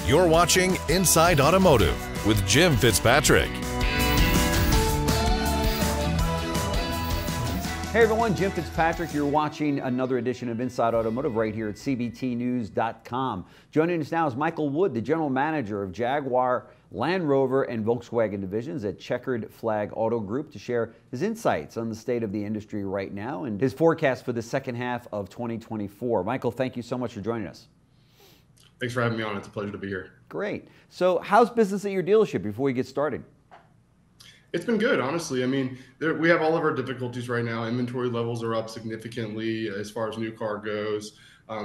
You're watching Inside Automotive with Jim Fitzpatrick. Hey everyone, Jim Fitzpatrick. You're watching another edition of Inside Automotive right here at CBTnews.com. Joining us now is Michael Wood, the General Manager of Jaguar, Land Rover, and Volkswagen divisions at Checkered Flag Auto Group, to share his insights on the state of the industry right now and his forecast for the second half of 2024. Michael, thank you so much for joining us. Thanks for having me on. It's a pleasure to be here. Great. So how's business at your dealership before we get started? It's been good, honestly. I mean, we have all of our difficulties right now. Inventory levels are up significantly as far as new car goes.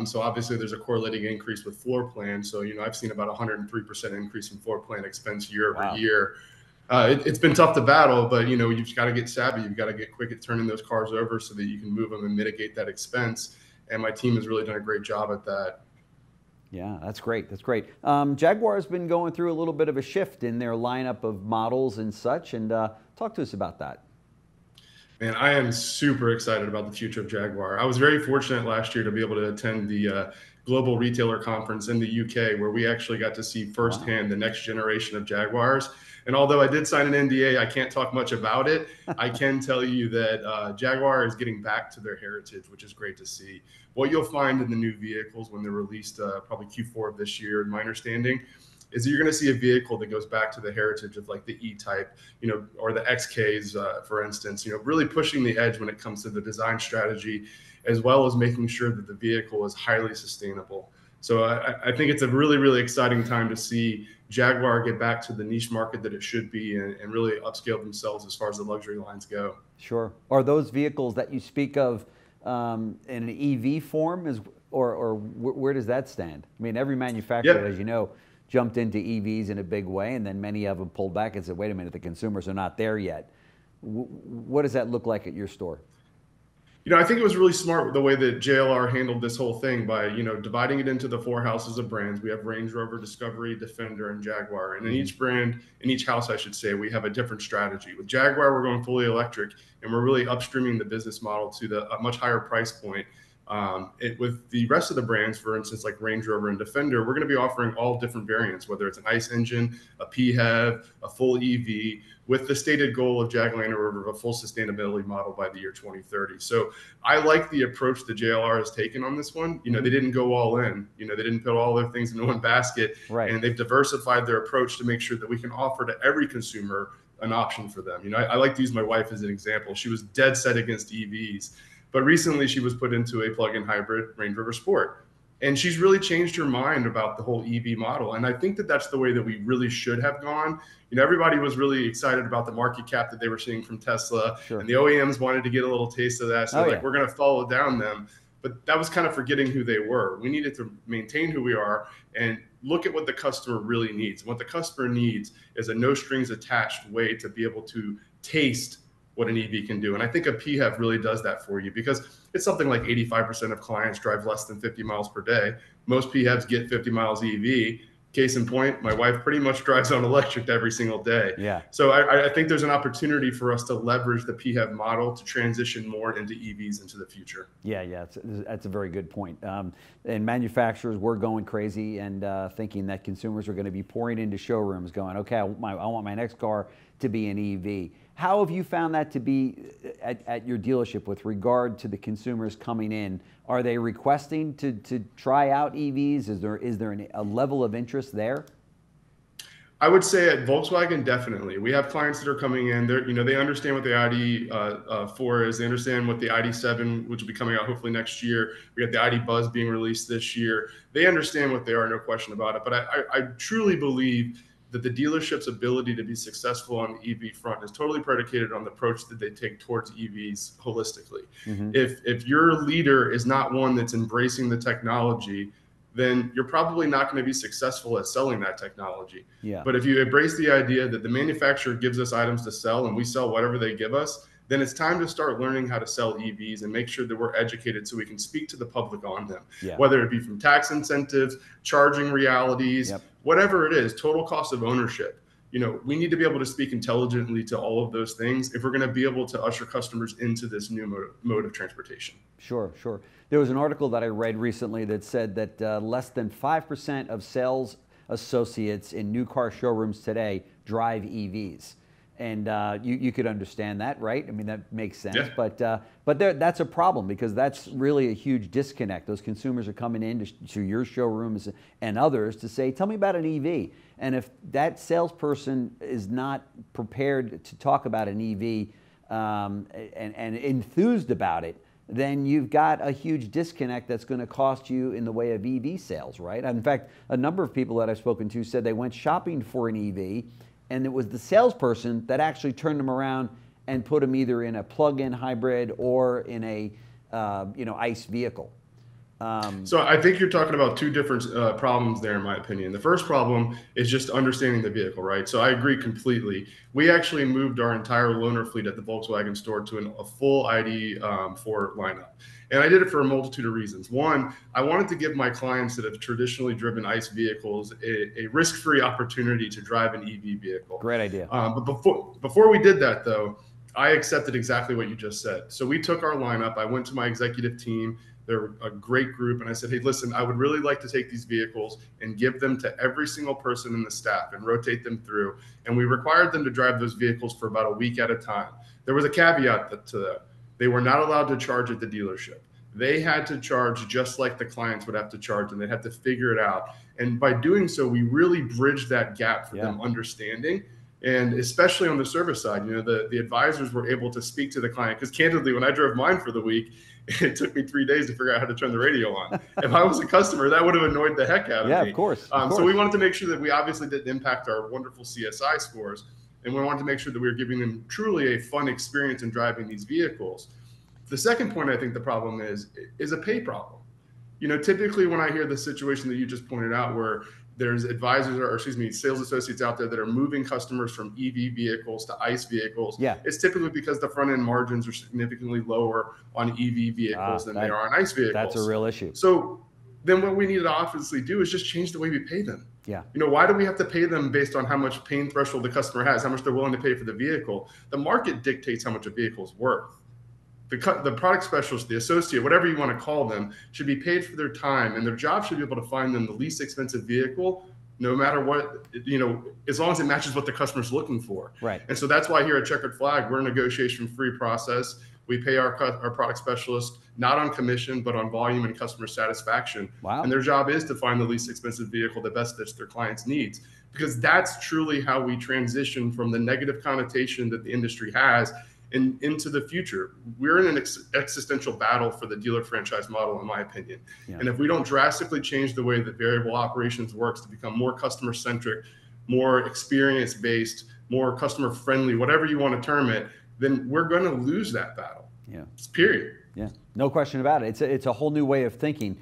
So obviously there's a correlating increase with floor plan. So, I've seen about 103% increase in floor plan expense year over year. It's been tough to battle, but, you've got to get savvy. You've got to get quick at turning those cars over so that you can move them and mitigate that expense. And my team has really done a great job at that. Yeah, that's great. That's great. Jaguar has been going through a little bit of a shift in their lineup of models and such, and talk to us about that. Man, I am super excited about the future of Jaguar. I was very fortunate last year to be able to attend the Global Retailer Conference in the UK, where we actually got to see firsthand the next generation of Jaguars. And although I did sign an NDA, I can't talk much about it. I can tell you that Jaguar is getting back to their heritage, which is great to see. What you'll find in the new vehicles when they're released probably Q4 of this year, in my understanding, is that you're going to see a vehicle that goes back to the heritage of like the E-Type, or the XKs, for instance, really pushing the edge when it comes to the design strategy, as well as making sure that the vehicle is highly sustainable. So I think it's a really, really exciting time to see Jaguar get back to the niche market that it should be and really upscale themselves as far as the luxury lines go. Sure. Are those vehicles that you speak of in an EV form, or where does that stand? I mean, every manufacturer, as you know, jumped into EVs in a big way, and then many of them pulled back and said, wait a minute, the consumers are not there yet. What does that look like at your store? I think it was really smart the way that JLR handled this whole thing by, dividing it into the four houses of brands. We have Range Rover, Discovery, Defender, and Jaguar. And in each brand, in each house, I should say, we have a different strategy. With Jaguar, we're going fully electric, and we're really upstreaming the business model to a much higher price point. With the rest of the brands, for instance, like Range Rover and Defender, we're going to be offering all different variants, whether it's an ICE engine, a PHEV, a full EV, with the stated goal of Jag Land Rover of a full sustainability model by the year 2030. So I like the approach that JLR has taken on this one. They didn't go all in. They didn't put all their things into one basket. Right. And they've diversified their approach to make sure that we can offer to every consumer an option for them. I like to use my wife as an example. She was dead set against EVs. But recently she was put into a plug-in hybrid Range Rover Sport. And she's really changed her mind about the whole EV model. And I think that that's the way that we really should have gone. Everybody was really excited about the market cap that they were seeing from Tesla. Sure. And the OEMs wanted to get a little taste of that. So we're going to follow down them. But that was kind of forgetting who they were. We needed to maintain who we are and look at what the customer really needs. What the customer needs is a no strings attached way to be able to taste what an EV can do. And I think a PHEV really does that for you, because it's something like 85% of clients drive less than 50 miles per day. Most PHEVs get 50 miles EV. Case in point, my wife pretty much drives on electric every single day. Yeah. So I think there's an opportunity for us to leverage the PHEV model to transition more into EVs into the future. Yeah, that's a very good point. And manufacturers were going crazy and thinking that consumers are going to be pouring into showrooms going, okay, I want my next car to be an EV. How have you found that to be at your dealership with regard to the consumers coming in? Are they requesting to try out EVs? Is there a level of interest there? I would say at Volkswagen, definitely. We have clients that are coming in. They understand what the ID4 is. They understand what the ID7, which will be coming out hopefully next year. We got the ID Buzz being released this year. They understand what they are, no question about it. But I truly believe that the dealership's ability to be successful on the EV front is totally predicated on the approach that they take towards EVs holistically. If your leader is not one that's embracing the technology, then you're probably not going to be successful at selling that technology. But if you embrace the idea that the manufacturer gives us items to sell and we sell whatever they give us, then it's time to start learning how to sell EVs and make sure that we're educated so we can speak to the public on them, whether it be from tax incentives, charging realities, whatever it is, total cost of ownership. We need to be able to speak intelligently to all of those things if we're going to be able to usher customers into this new mode of transportation. Sure. There was an article that I read recently that said that less than 5% of sales associates in new car showrooms today drive EVs. And you could understand that, right? I mean, that makes sense. Yeah. But that's a problem, because that's really a huge disconnect. Those consumers are coming in to your showrooms and others to say, tell me about an EV. And if that salesperson is not prepared to talk about an EV and enthused about it, then you've got a huge disconnect that's going to cost you in the way of EV sales, right? In fact, a number of people that I've spoken to said they went shopping for an EV, and it was the salesperson that actually turned them around and put them either in a plug-in hybrid or in a ICE vehicle. So I think you're talking about two different problems there, in my opinion. The first problem is just understanding the vehicle, right? So I agree completely. We actually moved our entire loaner fleet at the Volkswagen store to a full ID4 lineup. And I did it for a multitude of reasons. One, I wanted to give my clients that have traditionally driven ICE vehicles a risk-free opportunity to drive an EV vehicle. Great idea. But before we did that, though, I accepted exactly what you just said. So we took our lineup. I went to my executive team. They're a great group. And I said, hey, listen, I would really like to take these vehicles and give them to every single person in the staff and rotate them through. And we required them to drive those vehicles for about a week at a time. There was a caveat to that. They were not allowed to charge at the dealership. They had to charge just like the clients would have to charge, and they'd have to figure it out. And by doing so, we really bridged that gap for them understanding. And especially on the service side, the advisors were able to speak to the client. Because candidly, when I drove mine for the week, it took me 3 days to figure out how to turn the radio on. If I was a customer, that would have annoyed the heck out of me. Yeah, of course. So we wanted to make sure that we obviously didn't impact our wonderful CSI scores. And we wanted to make sure that we were giving them truly a fun experience in driving these vehicles. The second point I think the problem is a pay problem. Typically when I hear the situation that you just pointed out, where there's sales associates out there that are moving customers from EV vehicles to ICE vehicles. Yeah. It's typically because the front end margins are significantly lower on EV vehicles than they are on ICE vehicles. That's a real issue. So then what we need to obviously do is just change the way we pay them. Yeah. Why do we have to pay them based on how much pain threshold the customer has, how much they're willing to pay for the vehicle? The market dictates how much a vehicle is worth. The product specialist, the associate, whatever you want to call them, should be paid for their time, and their job should be able to find them the least expensive vehicle, no matter what, as long as it matches what the customer's looking for. Right. And so that's why here at Checkered Flag, we're a negotiation-free process. We pay our product specialist not on commission, but on volume and customer satisfaction. Wow. And their job is to find the least expensive vehicle that best fits their client's needs, because that's truly how we transition from the negative connotation that the industry has into the future. We're in an existential battle for the dealer franchise model, in my opinion. Yeah. And if we don't drastically change the way that variable operations works to become more customer centric, more experience based, more customer friendly, whatever you want to term it, then we're going to lose that battle. Yeah. Period. Yeah. No question about it. It's a whole new way of thinking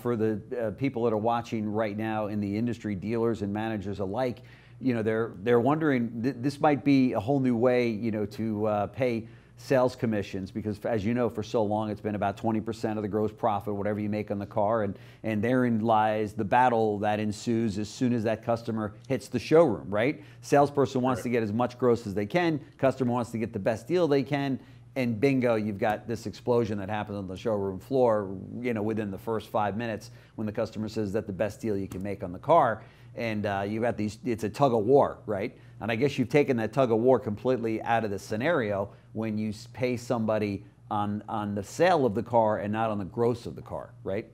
for the people that are watching right now in the industry, dealers and managers alike. They're wondering, this might be a whole new way, to pay sales commissions, because as you know, for so long, it's been about 20% of the gross profit, whatever you make on the car. And therein lies the battle that ensues as soon as that customer hits the showroom, right? Salesperson wants to get as much gross as they can. Customer wants to get the best deal they can. And bingo, you've got this explosion that happens on the showroom floor, within the first 5 minutes, when the customer says that the best deal you can make on the car. And you've got it's a tug of war, right? And I guess you've taken that tug of war completely out of the scenario when you pay somebody on the sale of the car and not on the gross of the car, right?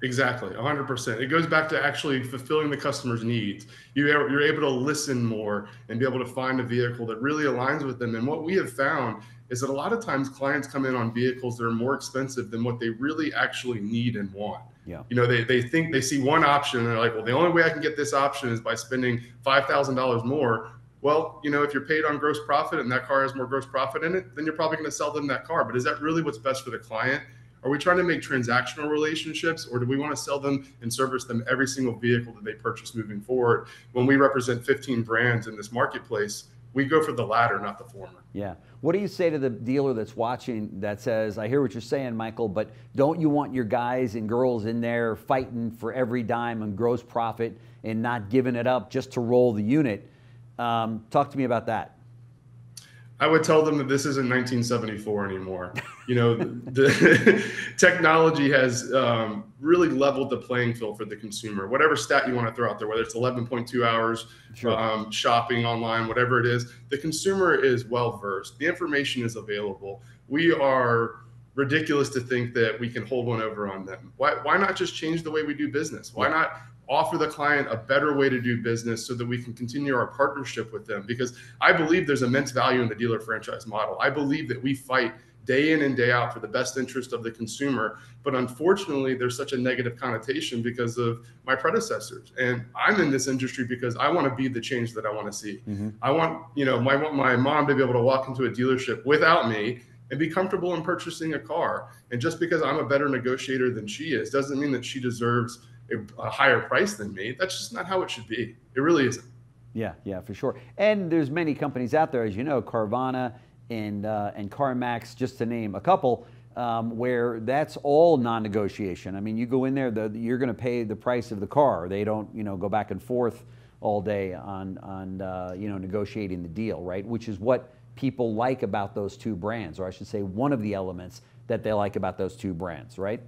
Exactly, 100%. It goes back to actually fulfilling the customer's needs. You're able to listen more and be able to find a vehicle that really aligns with them. And what we have found is that a lot of times clients come in on vehicles that are more expensive than what they really actually need and want. Yeah. They think they see one option and they're like, well, the only way I can get this option is by spending $5,000 more. Well, if you're paid on gross profit and that car has more gross profit in it, then you're probably going to sell them that car. But is that really what's best for the client? Are we trying to make transactional relationships, or do we want to sell them and service them every single vehicle that they purchase moving forward? When we represent 15 brands in this marketplace, we go for the latter, not the former. Yeah. What do you say to the dealer that's watching that says, I hear what you're saying, Michael, but don't you want your guys and girls in there fighting for every dime on gross profit and not giving it up just to roll the unit? Talk to me about that. I would tell them that this isn't 1974 anymore. You know, the technology has really leveled the playing field for the consumer. Whatever stat you want to throw out there, whether it's 11.2 hours shopping online, whatever it is, the consumer is well versed. The information is available. We are ridiculous to think that we can hold one over on them. Why not just change the way we do business? Why not offer the client a better way to do business so that we can continue our partnership with them? Because I believe there's immense value in the dealer franchise model. I believe that we fight day in and day out for the best interest of the consumer. But unfortunately, there's such a negative connotation because of my predecessors. And I'm in this industry because I want to be the change that I want to see. I want, you know, my mom to be able to walk into a dealership without me and be comfortable in purchasing a car. And just because I'm a better negotiator than she is, doesn't mean that she deserves a higher price than me. That's just not how it should be. It really isn't. Yeah, for sure. And there's many companies out there, as you know, Carvana and CarMax, just to name a couple, where that's all non-negotiation. I mean, you go in there, you're going to pay the price of the car. They don't, you know, go back and forth all day on you know, negotiating the deal, right? Which is what people like about those two brands, or I should say one of the elements that they like about those two brands, right?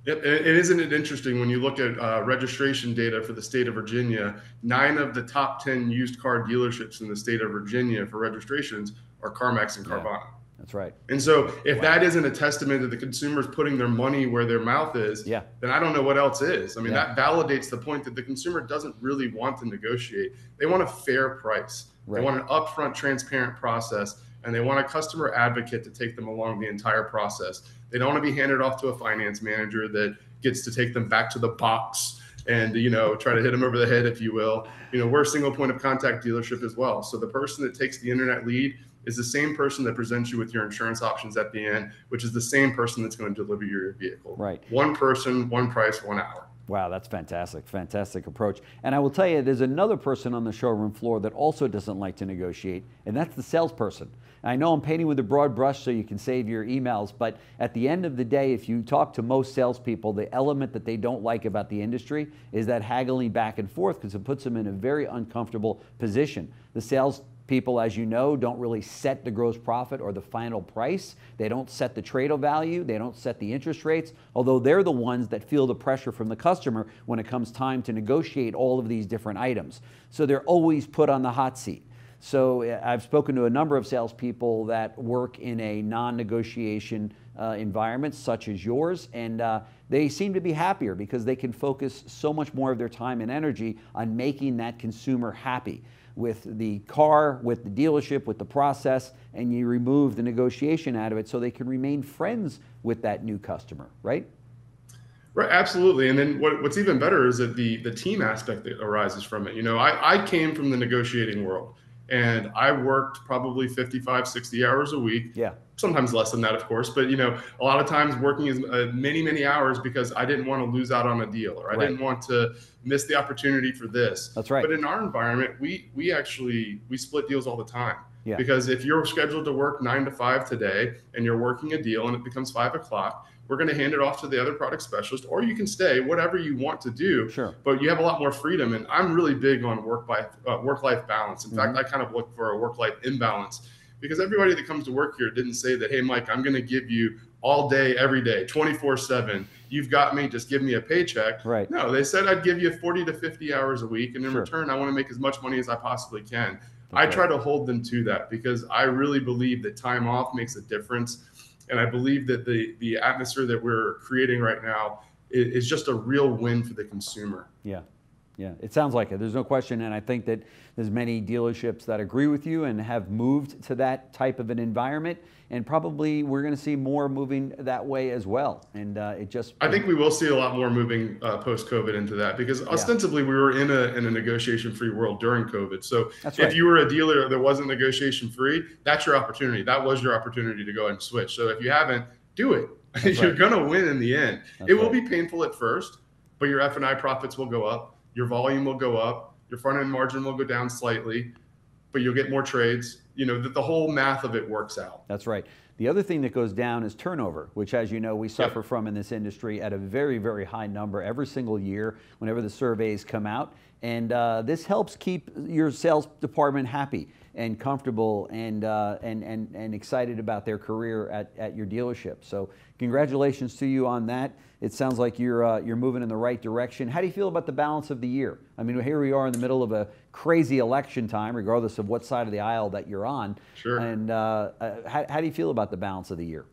Yep, and isn't it interesting when you look at registration data for the state of Virginia, 9 of the top 10 used car dealerships in the state of Virginia for registrations are CarMax and Carvana. Yeah, that's right. And so if that isn't a testament to the consumers putting their money where their mouth is, then I don't know what else is. I mean, that validates the point that the consumer doesn't really want to negotiate. They want a fair price. They want an upfront, transparent process, and they want a customer advocate to take them along the entire process. They don't want to be handed off to a finance manager that gets to take them back to the box and, you know, try to hit them over the head, if you will. You know, we're a single point of contact dealership as well. So the person that takes the internet lead is the same person that presents you with your insurance options at the end, which is the same person that's going to deliver your vehicle. Right. One person, one price, 1 hour. Wow, that's fantastic. Fantastic approach. And I will tell you, there's another person on the showroom floor that also doesn't like to negotiate, and that's the salesperson. I know I'm painting with a broad brush so you can save your emails, but at the end of the day, if you talk to most salespeople, the element that they don't like about the industry is that haggling back and forth, because it puts them in a very uncomfortable position. The sales people, as you know, don't really set the gross profit or the final price. They don't set the trade-off value. They don't set the interest rates, although they're the ones that feel the pressure from the customer when it comes time to negotiate all of these different items. So they're always put on the hot seat. So I've spoken to a number of salespeople that work in a non-negotiation environment such as yours, and they seem to be happier because they can focus so much more of their time and energy on making that consumer happy with the car, with the dealership, with the process, and you remove the negotiation out of it so they can remain friends with that new customer, right? Right, absolutely. And then what's even better is that the team aspect that arises from it. You know, I came from the negotiating world, and I worked probably 55, 60 hours a week. Yeah. Sometimes less than that, of course, but you know, a lot of times working as many hours because I didn't want to lose out on a deal, or I didn't want to miss the opportunity for this. That's right. But in our environment, we split deals all the time. Yeah. Because if you're scheduled to work 9 to 5 today and you're working a deal and it becomes 5 o'clock, we're going to hand it off to the other product specialist, or you can stay, whatever you want to do. Sure. But you have a lot more freedom. And I'm really big on work-life balance. In fact, I kind of look for a work-life imbalance, because everybody that comes to work here didn't say that, hey, Mike, I'm going to give you all day, every day, 24/7. You've got me, just give me a paycheck. Right. No, they said I'd give you 40 to 50 hours a week. And in return, I want to make as much money as I possibly can. I try to hold them to that because I really believe that time off makes a difference. And I believe that the atmosphere that we're creating right now is just a real win for the consumer. Yeah. Yeah, it sounds like it. There's no question. And I think that there's many dealerships that agree with you and have moved to that type of an environment. And probably we're going to see more moving that way as well. And I think we will see a lot more moving post-COVID into that, because ostensibly we were in a negotiation-free world during COVID. So if you were a dealer that wasn't negotiation-free, that's your opportunity. That was your opportunity to go and switch. So if you haven't, do it. You're going to win in the end. It will be painful at first, but your F&I profits will go up. Your volume will go up. Your front-end margin will go down slightly, but you'll get more trades. you know, that the whole math of it works out. That's right. The other thing that goes down is turnover, which, as you know, we suffer from in this industry at a very, very high number every single year whenever the surveys come out. And this helps keep your sales department happy and comfortable and excited about their career at your dealership. So congratulations to you on that. It sounds like you're moving in the right direction. How do you feel about the balance of the year? I mean, here we are in the middle of a crazy election time, regardless of what side of the aisle that you're on. Sure. And how do you feel about the balance of the year?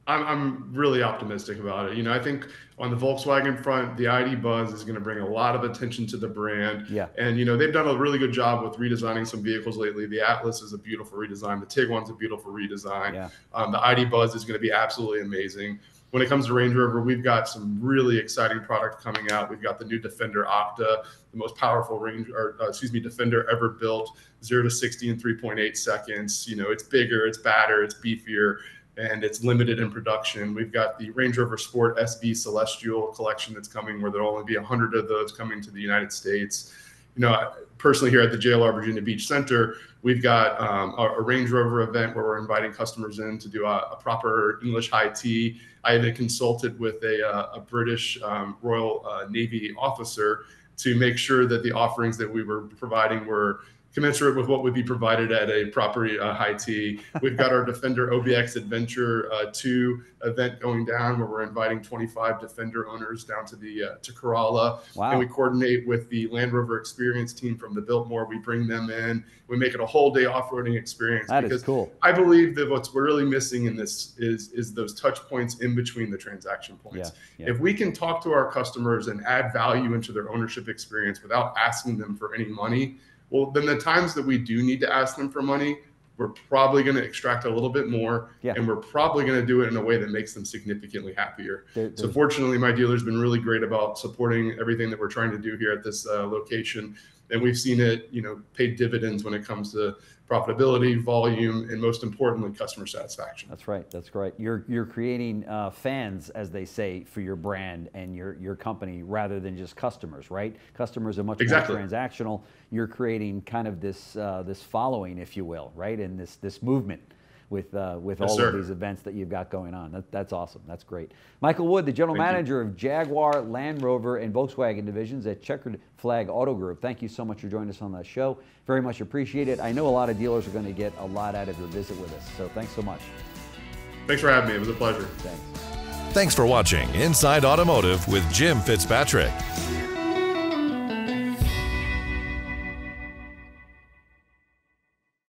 I'm really optimistic about it. You know, I think on the Volkswagen front, the ID Buzz is going to bring a lot of attention to the brand. Yeah. And, you know, they've done a really good job with redesigning some vehicles lately. The Atlas is a beautiful redesign. The Tiguan's a beautiful redesign. Yeah. The ID Buzz is going to be absolutely amazing. When it comes to Range Rover, we've got some really exciting product coming out. We've got the new Defender Octa, the most powerful Defender ever built, 0 to 60 in 3.8 seconds. You know, it's bigger, it's badder, it's beefier, and it's limited in production. We've got the Range Rover Sport SV Celestial collection that's coming, where there'll only be 100 of those coming to the United States. You know, personally here at the JLR Virginia Beach Center, we've got a Range Rover event where we're inviting customers in to do a proper English high tea. I even consulted with a British Royal Navy officer to make sure that the offerings that we were providing were commensurate with what would be provided at a proper high tea. We've got our Defender OBX Adventure 2 event going down, where we're inviting 25 Defender owners down to to Corolla. Wow. And we coordinate with the Land Rover Experience team from the Biltmore. We bring them in. We make it a whole day off-roading experience. That is cool. I believe that what's really missing in this is those touch points in between the transaction points. Yeah. If we can talk to our customers and add value into their ownership experience without asking them for any money, well, then the times that we do need to ask them for money, we're probably going to extract a little bit more, and we're probably going to do it in a way that makes them significantly happier. So fortunately, my dealer's been really great about supporting everything that we're trying to do here at this location. And we've seen it, you know, pay dividends when it comes to profitability, volume, and most importantly, customer satisfaction. That's right. That's right. You're creating fans, as they say, for your brand and your company, rather than just customers, right? Customers are much more transactional. You're creating kind of this this following, if you will, right? And this movement with all of these events that you've got going on. That's awesome. That's great. Michael Wood, the General Manager of Jaguar, Land Rover, and Volkswagen divisions at Checkered Flag Auto Group. Thank you so much for joining us on the show. Very much appreciate it. I know a lot of dealers are going to get a lot out of your visit with us, so thanks so much. Thanks for having me. It was a pleasure. Thanks. Thanks for watching Inside Automotive with Jim Fitzpatrick.